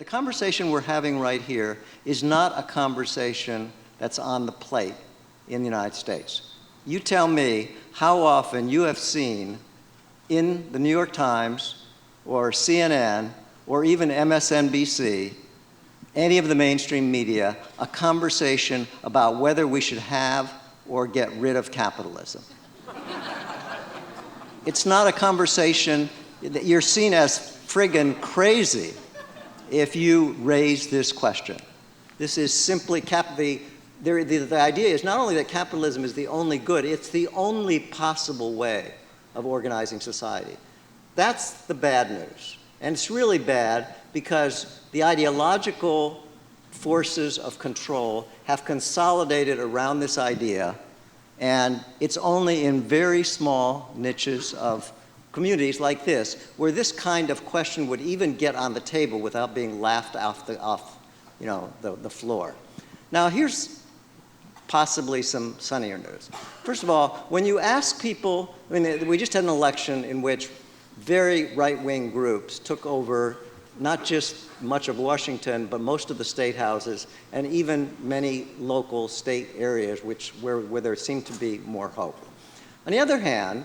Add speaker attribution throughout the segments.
Speaker 1: the conversation we're having right here is not a conversation that's on the plate in the United States. You tell me how often you have seen in the New York Times or CNN or even MSNBC, any of the mainstream media, a conversation about whether we should have or get rid of capitalism. It's not a conversation that you're seen as friggin' crazy if you raise this question. This is simply the idea is not only that capitalism is the only good, it's the only possible way of organizing society. That's the bad news. And it's really bad because the ideological forces of control have consolidated around this idea, and it's only in very small niches of communities like this where this kind of question would even get on the table without being laughed off the floor. Now here's possibly some sunnier news. First of all, when you ask people, I mean, we just had an election in which very right-wing groups took over not just much of Washington, but most of the state houses, and even many local state areas where there seemed to be more hope. On the other hand,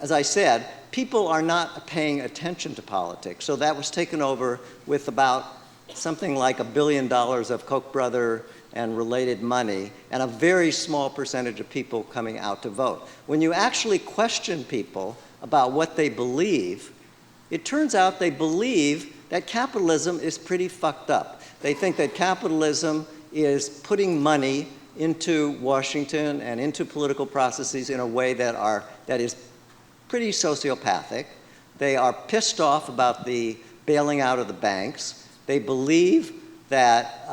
Speaker 1: as I said, people are not paying attention to politics, so that was taken over with about something like $1 billion of Koch brother and related money, and a very small percentage of people coming out to vote. When you actually question people about what they believe, it turns out they believe that capitalism is pretty fucked up. They think that capitalism is putting money into Washington and into political processes in a way that is pretty sociopathic. They are pissed off about the bailing out of the banks. They believe that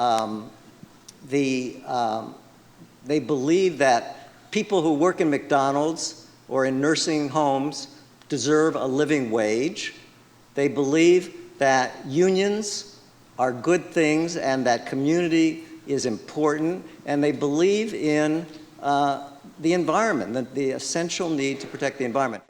Speaker 1: people who work in McDonald's or in nursing homes deserve a living wage. They believe that unions are good things and that community is important, and they believe in the environment, the essential need to protect the environment.